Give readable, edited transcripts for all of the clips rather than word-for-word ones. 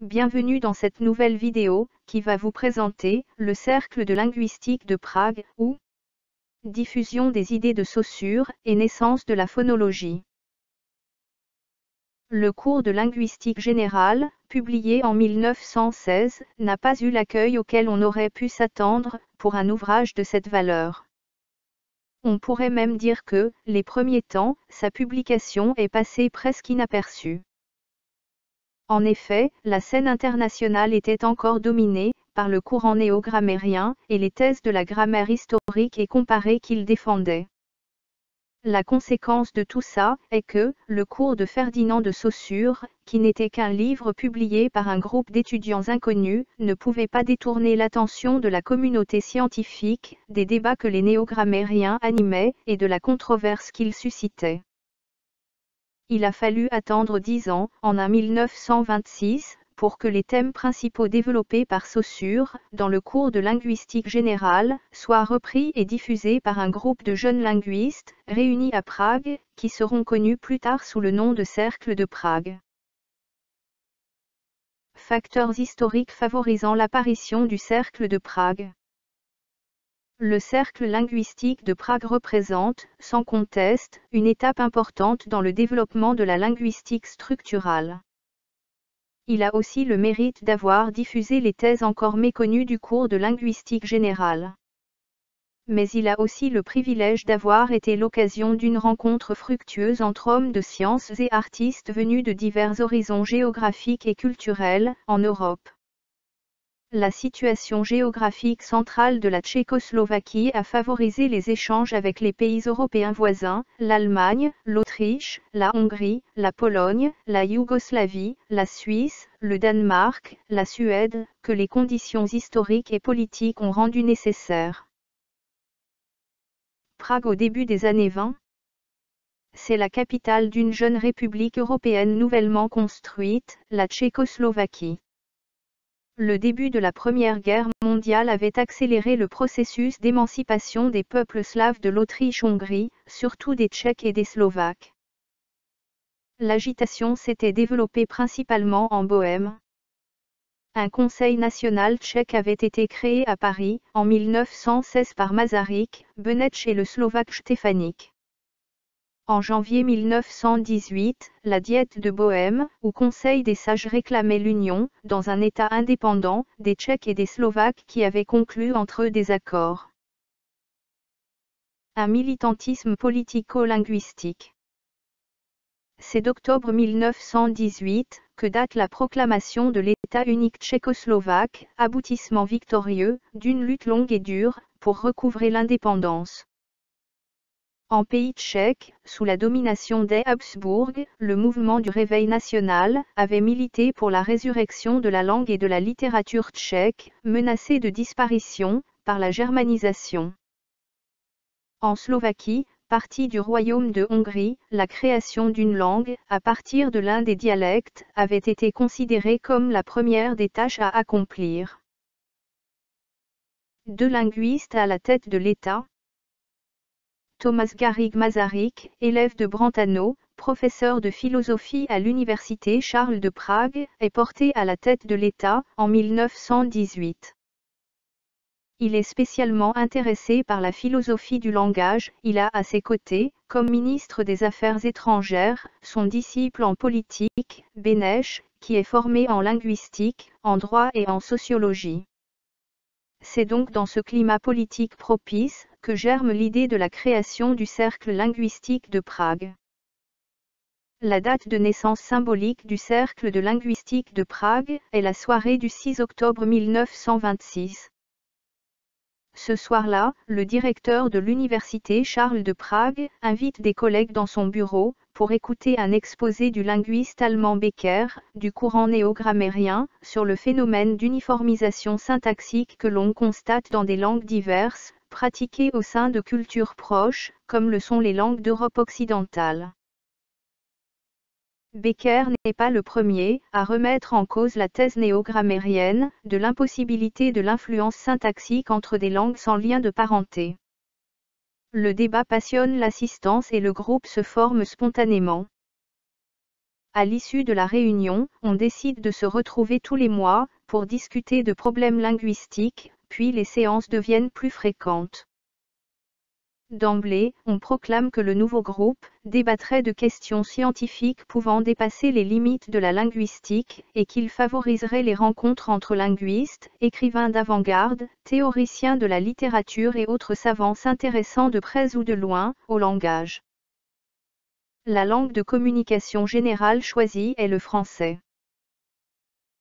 Bienvenue dans cette nouvelle vidéo, qui va vous présenter le Cercle de linguistique de Prague, ou diffusion des idées de Saussure et naissance de la phonologie. Le cours de linguistique générale, publié en 1916, n'a pas eu l'accueil auquel on aurait pu s'attendre, pour un ouvrage de cette valeur. On pourrait même dire que, les premiers temps, sa publication est passée presque inaperçue. En effet, la scène internationale était encore dominée par le courant néo-grammairien et les thèses de la grammaire historique et comparée qu'il défendait. La conséquence de tout ça est que le cours de Ferdinand de Saussure, qui n'était qu'un livre publié par un groupe d'étudiants inconnus, ne pouvait pas détourner l'attention de la communauté scientifique, des débats que les néo-grammairiens animaient et de la controverse qu'ils suscitaient. Il a fallu attendre 10 ans, en 1926, pour que les thèmes principaux développés par Saussure, dans le cours de linguistique générale, soient repris et diffusés par un groupe de jeunes linguistes, réunis à Prague, qui seront connus plus tard sous le nom de Cercle de Prague. Facteurs historiques favorisant l'apparition du Cercle de Prague. Le Cercle linguistique de Prague représente, sans conteste, une étape importante dans le développement de la linguistique structurale. Il a aussi le mérite d'avoir diffusé les thèses encore méconnues du cours de linguistique générale. Mais il a aussi le privilège d'avoir été l'occasion d'une rencontre fructueuse entre hommes de sciences et artistes venus de divers horizons géographiques et culturels, en Europe. La situation géographique centrale de la Tchécoslovaquie a favorisé les échanges avec les pays européens voisins, l'Allemagne, l'Autriche, la Hongrie, la Pologne, la Yougoslavie, la Suisse, le Danemark, la Suède, que les conditions historiques et politiques ont rendu nécessaires. Prague au début des années 20. C'est la capitale d'une jeune république européenne nouvellement construite, la Tchécoslovaquie. Le début de la Première Guerre mondiale avait accéléré le processus d'émancipation des peuples slaves de l'Autriche-Hongrie, surtout des Tchèques et des Slovaques. L'agitation s'était développée principalement en Bohême. Un conseil national tchèque avait été créé à Paris, en 1916 par Masaryk, Beneš et le Slovaque Štefanik. En janvier 1918, la Diète de Bohême, où Conseil des sages réclamait l'union, dans un État indépendant, des Tchèques et des Slovaques qui avaient conclu entre eux des accords. Un militantisme politico-linguistique. C'est d'octobre 1918 que date la proclamation de l'État unique tchécoslovaque, aboutissement victorieux d'une lutte longue et dure, pour recouvrer l'indépendance. En pays tchèque, sous la domination des Habsbourg, le mouvement du Réveil national avait milité pour la résurrection de la langue et de la littérature tchèque, menacée de disparition par la germanisation. En Slovaquie, partie du royaume de Hongrie, la création d'une langue, à partir de l'un des dialectes, avait été considérée comme la première des tâches à accomplir. Deux linguistes à la tête de l'État. Thomas Garrigue Masaryk, élève de Brentano, professeur de philosophie à l'université Charles de Prague, est porté à la tête de l'État, en 1918. Il est spécialement intéressé par la philosophie du langage. Il a à ses côtés, comme ministre des Affaires étrangères, son disciple en politique, Beneš, qui est formé en linguistique, en droit et en sociologie. C'est donc dans ce climat politique propice que germe l'idée de la création du Cercle linguistique de Prague. La date de naissance symbolique du Cercle de linguistique de Prague est la soirée du 6 octobre 1926. Ce soir-là, le directeur de l'université Charles de Prague invite des collègues dans son bureau pour écouter un exposé du linguiste allemand Becker, du courant néo-grammairien, sur le phénomène d'uniformisation syntaxique que l'on constate dans des langues diverses, pratiquées au sein de cultures proches, comme le sont les langues d'Europe occidentale. Becker n'est pas le premier à remettre en cause la thèse néo-grammairienne de l'impossibilité de l'influence syntaxique entre des langues sans lien de parenté. Le débat passionne l'assistance et le groupe se forme spontanément. À l'issue de la réunion, on décide de se retrouver tous les mois, pour discuter de problèmes linguistiques, puis les séances deviennent plus fréquentes. D'emblée, on proclame que le nouveau groupe débattrait de questions scientifiques pouvant dépasser les limites de la linguistique, et qu'il favoriserait les rencontres entre linguistes, écrivains d'avant-garde, théoriciens de la littérature et autres savants s'intéressant de près ou de loin au langage. La langue de communication générale choisie est le français.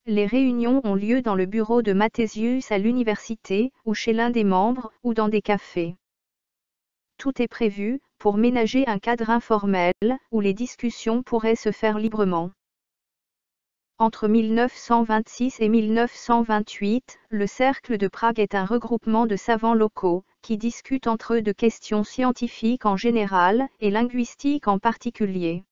Les réunions ont lieu dans le bureau de Mathesius à l'université, ou chez l'un des membres, ou dans des cafés. Tout est prévu, pour ménager un cadre informel, où les discussions pourraient se faire librement. Entre 1926 et 1928, le Cercle de Prague est un regroupement de savants locaux, qui discutent entre eux de questions scientifiques en général, et linguistiques en particulier.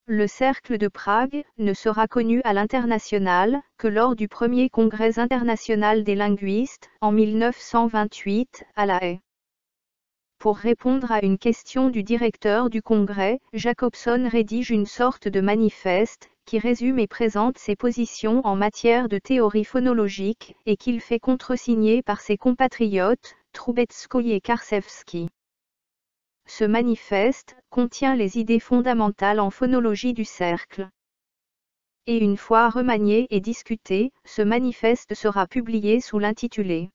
Le Cercle de Prague ne sera connu à l'international que lors du premier Congrès international des linguistes, en 1928, à La Haye. Pour répondre à une question du directeur du Congrès, Jacobson rédige une sorte de manifeste, qui résume et présente ses positions en matière de théorie phonologique, et qu'il fait contresigner par ses compatriotes, Troubetskoï et Karczewski. Ce manifeste contient les idées fondamentales en phonologie du cercle. Et une fois remanié et discuté, ce manifeste sera publié sous l'intitulé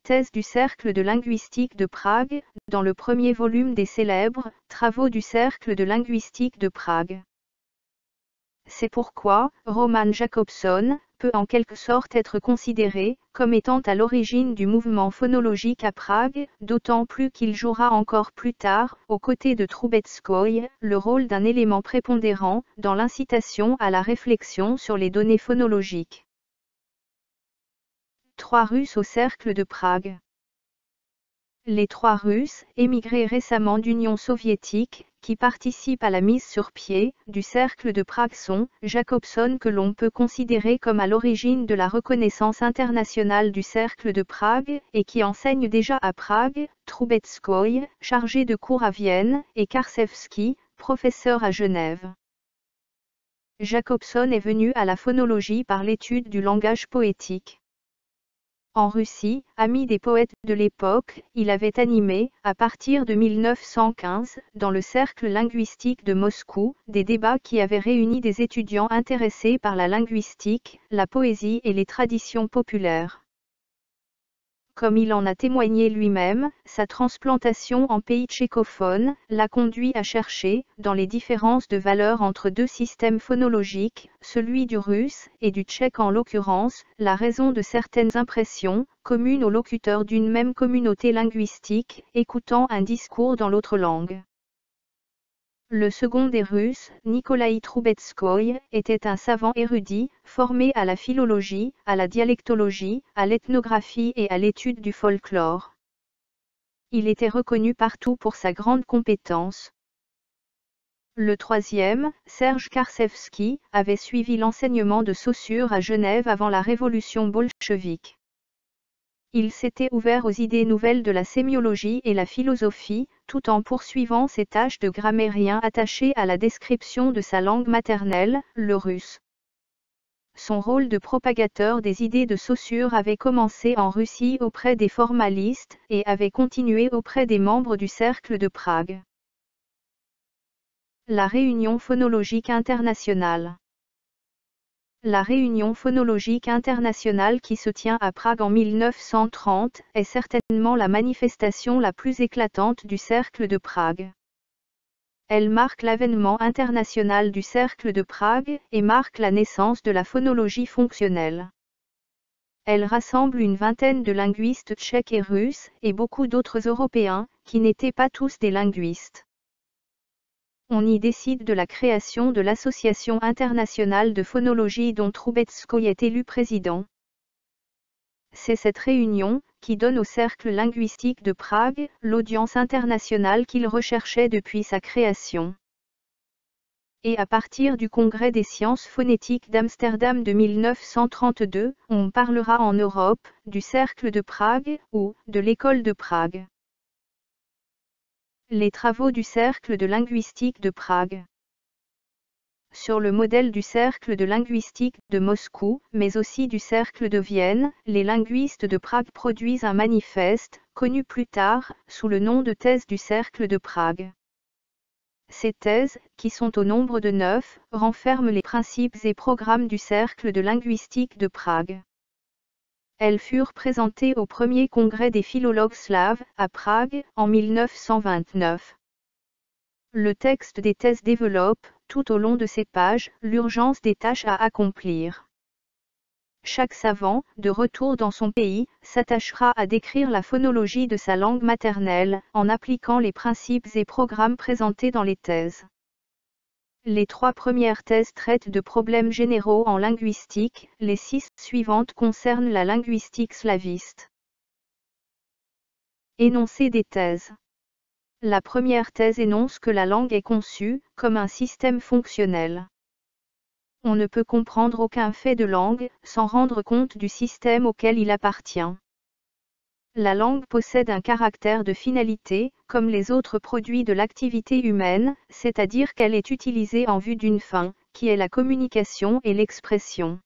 Thèse du Cercle de linguistique de Prague, dans le premier volume des célèbres Travaux du Cercle de linguistique de Prague. C'est pourquoi Roman Jacobson peut en quelque sorte être considéré comme étant à l'origine du mouvement phonologique à Prague, d'autant plus qu'il jouera encore plus tard, aux côtés de Troubetskoï, le rôle d'un élément prépondérant dans l'incitation à la réflexion sur les données phonologiques. 3 Russes au Cercle de Prague. Les 3 Russes, émigrés récemment d'Union soviétique, qui participent à la mise sur pied du Cercle de Prague sont Jacobson, que l'on peut considérer comme à l'origine de la reconnaissance internationale du Cercle de Prague, et qui enseigne déjà à Prague, Troubetskoï, chargé de cours à Vienne, et Karczewski, professeur à Genève. Jacobson est venu à la phonologie par l'étude du langage poétique. En Russie, ami des poètes de l'époque, il avait animé, à partir de 1915, dans le Cercle linguistique de Moscou, des débats qui avaient réuni des étudiants intéressés par la linguistique, la poésie et les traditions populaires. Comme il en a témoigné lui-même, sa transplantation en pays tchécophone l'a conduit à chercher, dans les différences de valeur entre deux systèmes phonologiques, celui du russe et du tchèque en l'occurrence, la raison de certaines impressions, communes aux locuteurs d'une même communauté linguistique, écoutant un discours dans l'autre langue. Le second des Russes, Nikolaï Troubetskoï, était un savant érudit, formé à la philologie, à la dialectologie, à l'ethnographie et à l'étude du folklore. Il était reconnu partout pour sa grande compétence. Le troisième, Serge Karczewski, avait suivi l'enseignement de Saussure à Genève avant la révolution bolchevique. Il s'était ouvert aux idées nouvelles de la sémiologie et la philosophie, tout en poursuivant ses tâches de grammairien attaché à la description de sa langue maternelle, le russe. Son rôle de propagateur des idées de Saussure avait commencé en Russie auprès des formalistes, et avait continué auprès des membres du Cercle de Prague. La Réunion phonologique internationale. La Réunion phonologique internationale qui se tient à Prague en 1930 est certainement la manifestation la plus éclatante du Cercle de Prague. Elle marque l'avènement international du Cercle de Prague et marque la naissance de la phonologie fonctionnelle. Elle rassemble une vingtaine de linguistes tchèques et russes et beaucoup d'autres Européens qui n'étaient pas tous des linguistes. On y décide de la création de l'Association internationale de phonologie dont Troubetskoï est élu président. C'est cette réunion qui donne au Cercle linguistique de Prague l'audience internationale qu'il recherchait depuis sa création. Et à partir du Congrès des sciences phonétiques d'Amsterdam de 1932, on parlera en Europe du Cercle de Prague ou de l'École de Prague. Les travaux du Cercle de linguistique de Prague. Sur le modèle du cercle de linguistique de Moscou, mais aussi du cercle de Vienne, les linguistes de Prague produisent un manifeste, connu plus tard, sous le nom de thèse du cercle de Prague. Ces thèses, qui sont au nombre de 9, renferment les principes et programmes du cercle de linguistique de Prague. Elles furent présentées au premier congrès des philologues slaves, à Prague, en 1929. Le texte des thèses développe, tout au long de ces pages, l'urgence des tâches à accomplir. Chaque savant, de retour dans son pays, s'attachera à décrire la phonologie de sa langue maternelle, en appliquant les principes et programmes présentés dans les thèses. Les 3 premières thèses traitent de problèmes généraux en linguistique, les 6 suivantes concernent la linguistique slaviste. Énoncé des thèses. La première thèse énonce que la langue est conçue comme un système fonctionnel. On ne peut comprendre aucun fait de langue sans rendre compte du système auquel il appartient. La langue possède un caractère de finalité, comme les autres produits de l'activité humaine, c'est-à-dire qu'elle est utilisée en vue d'une fin, qui est la communication et l'expression.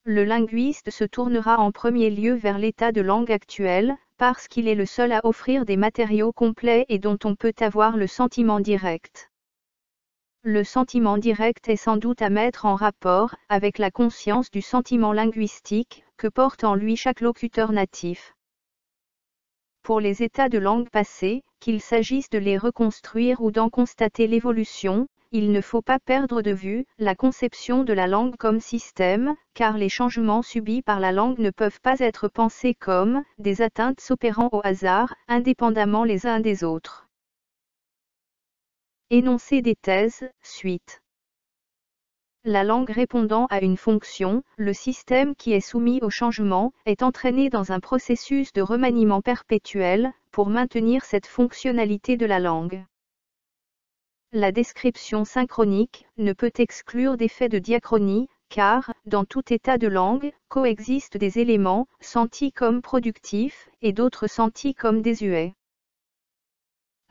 Le linguiste se tournera en premier lieu vers l'état de langue actuel, parce qu'il est le seul à offrir des matériaux complets et dont on peut avoir le sentiment direct. Le sentiment direct est sans doute à mettre en rapport avec la conscience du sentiment linguistique que porte en lui chaque locuteur natif. Pour les états de langue passés, qu'il s'agisse de les reconstruire ou d'en constater l'évolution, il ne faut pas perdre de vue la conception de la langue comme système, car les changements subis par la langue ne peuvent pas être pensés comme des atteintes s'opérant au hasard, indépendamment les uns des autres. Énoncé des thèses, suite. La langue répondant à une fonction, le système qui est soumis au changement, est entraîné dans un processus de remaniement perpétuel, pour maintenir cette fonctionnalité de la langue. La description synchronique ne peut exclure d'effet de diachronie, car, dans tout état de langue, coexistent des éléments sentis comme productifs et d'autres sentis comme désuets.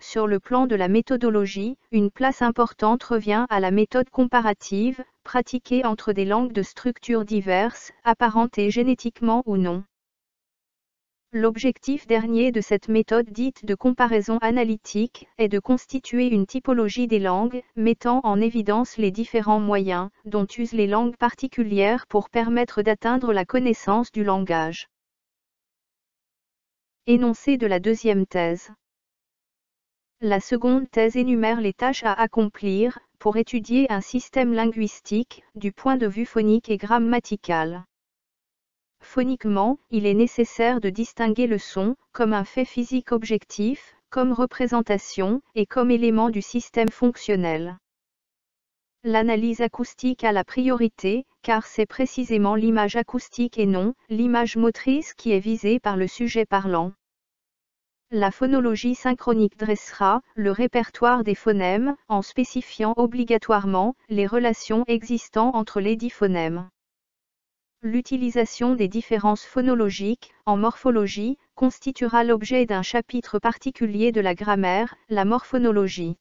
Sur le plan de la méthodologie, une place importante revient à la méthode comparative, pratiquée entre des langues de structures diverses, apparentées génétiquement ou non. L'objectif dernier de cette méthode dite de comparaison analytique est de constituer une typologie des langues, mettant en évidence les différents moyens dont usent les langues particulières pour permettre d'atteindre la connaissance du langage. Énoncé de la deuxième thèse. La seconde thèse énumère les tâches à accomplir pour étudier un système linguistique du point de vue phonique et grammatical. Phoniquement, il est nécessaire de distinguer le son comme un fait physique objectif, comme représentation et comme élément du système fonctionnel. L'analyse acoustique a la priorité, car c'est précisément l'image acoustique et non l'image motrice qui est visée par le sujet parlant. La phonologie synchronique dressera le répertoire des phonèmes en spécifiant obligatoirement les relations existant entre les 10 phonèmes. L'utilisation des différences phonologiques, en morphologie, constituera l'objet d'un chapitre particulier de la grammaire, la morphonologie.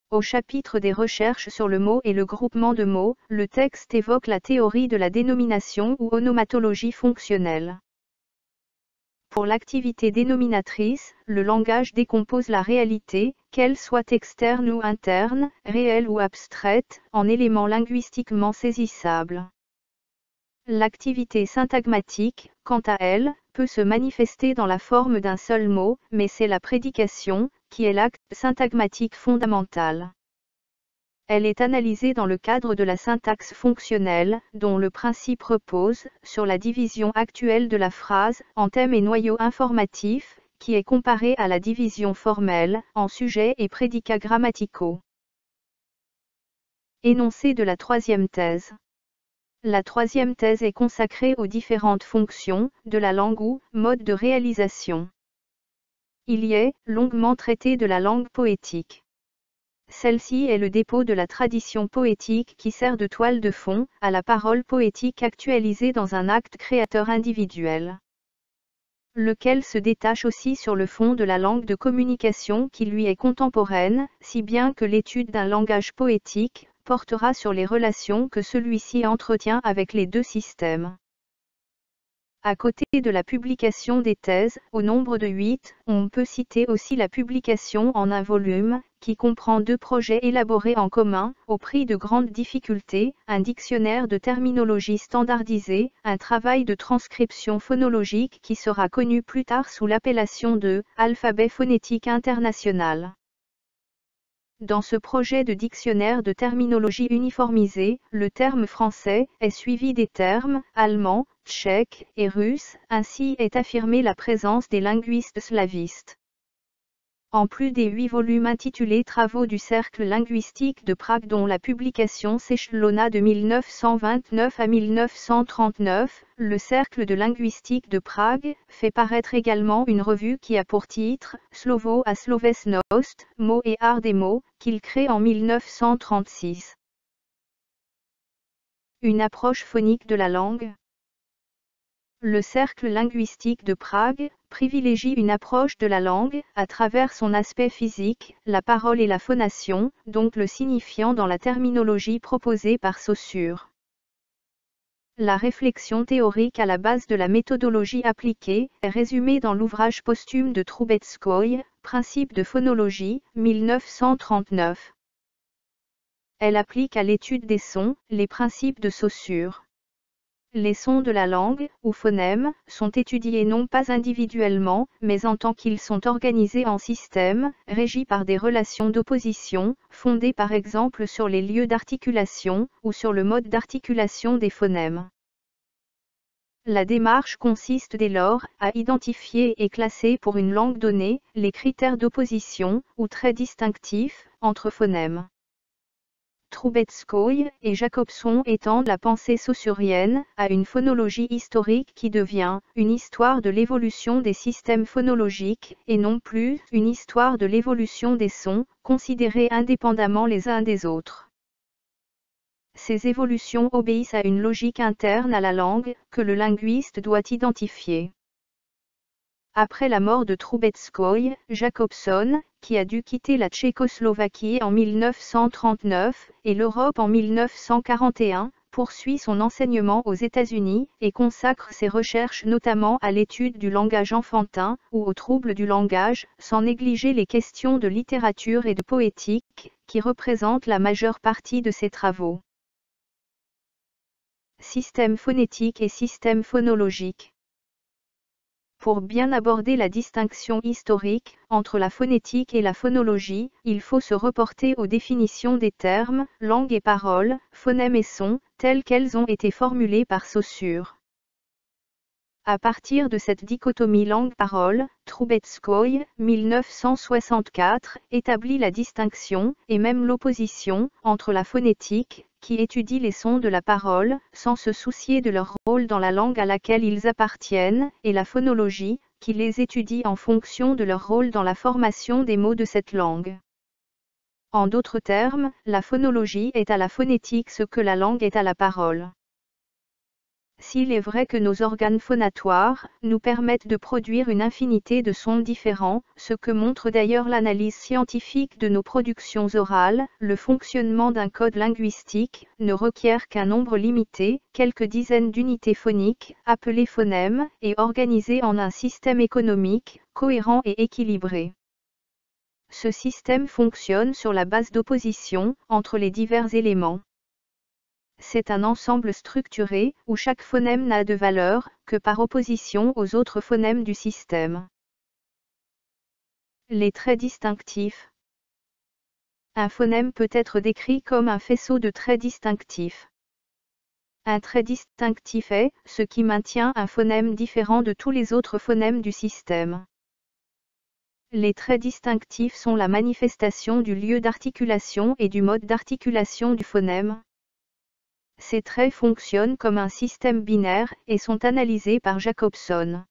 Au chapitre des recherches sur le mot et le groupement de mots, le texte évoque la théorie de la dénomination ou onomatologie fonctionnelle. Pour l'activité dénominatrice, le langage décompose la réalité, qu'elle soit externe ou interne, réelle ou abstraite, en éléments linguistiquement saisissables. L'activité syntagmatique, quant à elle, peut se manifester dans la forme d'un seul mot, mais c'est la prédication, qui est l'acte syntagmatique fondamental. Elle est analysée dans le cadre de la syntaxe fonctionnelle, dont le principe repose sur la division actuelle de la phrase en thème et noyau informatif, qui est comparée à la division formelle en sujets et prédicats grammaticaux. Énoncé de la troisième thèse. La troisième thèse est consacrée aux différentes fonctions de la langue ou mode de réalisation. Il y est longuement traité de la langue poétique. Celle-ci est le dépôt de la tradition poétique qui sert de toile de fond à la parole poétique actualisée dans un acte créateur individuel. lequel se détache aussi sur le fond de la langue de communication qui lui est contemporaine, si bien que l'étude d'un langage poétique portera sur les relations que celui-ci entretient avec les deux systèmes. À côté de la publication des thèses, au nombre de 8, on peut citer aussi la publication en un volume, qui comprend 2 projets élaborés en commun, au prix de grandes difficultés, un dictionnaire de terminologie standardisée, un travail de transcription phonologique qui sera connu plus tard sous l'appellation de « Alphabet phonétique international ». Dans ce projet de dictionnaire de terminologie uniformisée, le terme français est suivi des termes allemand, tchèque et russe, ainsi est affirmée la présence des linguistes slavistes. En plus des 8 volumes intitulés Travaux du Cercle linguistique de Prague dont la publication s'échelonna de 1929 à 1939, le Cercle de linguistique de Prague fait paraître également une revue qui a pour titre « Slovo a slovesnost, mots et art des mots » qu'il crée en 1936. Une approche phonique de la langue. Le Cercle linguistique de Prague privilégie une approche de la langue, à travers son aspect physique, la parole et la phonation, donc le signifiant dans la terminologie proposée par Saussure. La réflexion théorique à la base de la méthodologie appliquée est résumée dans l'ouvrage posthume de Troubetskoï, Principes de phonologie, 1939. Elle applique à l'étude des sons, les principes de Saussure. Les sons de la langue, ou phonèmes, sont étudiés non pas individuellement, mais en tant qu'ils sont organisés en systèmes, régis par des relations d'opposition, fondées par exemple sur les lieux d'articulation, ou sur le mode d'articulation des phonèmes. La démarche consiste dès lors à identifier et classer pour une langue donnée, les critères d'opposition, ou traits distinctifs, entre phonèmes. Troubetskoï et Jacobson étendent la pensée saussurienne à une phonologie historique qui devient une histoire de l'évolution des systèmes phonologiques et non plus une histoire de l'évolution des sons, considérés indépendamment les uns des autres. Ces évolutions obéissent à une logique interne à la langue que le linguiste doit identifier. Après la mort de Troubetskoï, Jacobson, qui a dû quitter la Tchécoslovaquie en 1939 et l'Europe en 1941, poursuit son enseignement aux États-Unis et consacre ses recherches notamment à l'étude du langage enfantin ou aux troubles du langage, sans négliger les questions de littérature et de poétique, qui représentent la majeure partie de ses travaux. Système phonétique et système phonologique. Pour bien aborder la distinction historique entre la phonétique et la phonologie, il faut se reporter aux définitions des termes, langue et parole, phonèmes et sons, telles qu'elles ont été formulées par Saussure. À partir de cette dichotomie langue-parole, Troubetskoï, 1964, établit la distinction, et même l'opposition, entre la phonétique, qui étudie les sons de la parole, sans se soucier de leur rôle dans la langue à laquelle ils appartiennent, et la phonologie, qui les étudie en fonction de leur rôle dans la formation des mots de cette langue. En d'autres termes, la phonologie est à la phonétique ce que la langue est à la parole. S'il est vrai que nos organes phonatoires nous permettent de produire une infinité de sons différents, ce que montre d'ailleurs l'analyse scientifique de nos productions orales, le fonctionnement d'un code linguistique ne requiert qu'un nombre limité, quelques dizaines d'unités phoniques, appelées phonèmes, et organisées en un système économique, cohérent et équilibré. Ce système fonctionne sur la base d'opposition entre les divers éléments. C'est un ensemble structuré, où chaque phonème n'a de valeur que par opposition aux autres phonèmes du système. Les traits distinctifs. Un phonème peut être décrit comme un faisceau de traits distinctifs. Un trait distinctif est ce qui maintient un phonème différent de tous les autres phonèmes du système. Les traits distinctifs sont la manifestation du lieu d'articulation et du mode d'articulation du phonème. Ces traits fonctionnent comme un système binaire et sont analysés par Jacobson.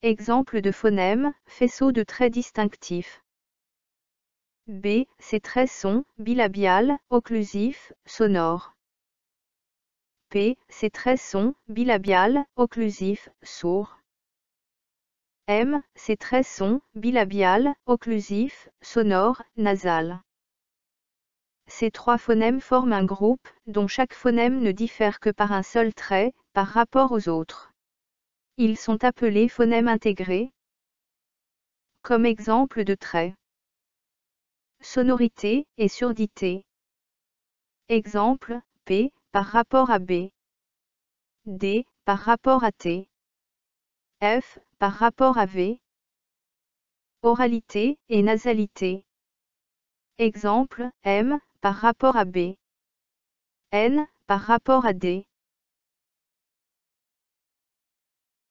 Exemple de phonème, faisceau de traits distinctifs. B. Ces traits sont bilabial, occlusif, sonore. P. Ces traits sont bilabial, occlusif, sourd. M, ces traits sont bilabial, occlusif, sonore, nasal. Ces trois phonèmes forment un groupe, dont chaque phonème ne diffère que par un seul trait, par rapport aux autres. Ils sont appelés phonèmes intégrés. Comme exemple de traits: sonorité et surdité. Exemple, P, par rapport à B. D, par rapport à T. F, par rapport à V. Oralité et nasalité. Exemple, M, par rapport à B. N, par rapport à D.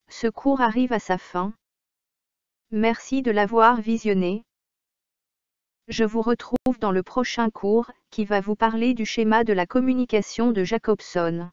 Ce cours arrive à sa fin. Merci de l'avoir visionné. Je vous retrouve dans le prochain cours, qui va vous parler du schéma de la communication de Jacobson.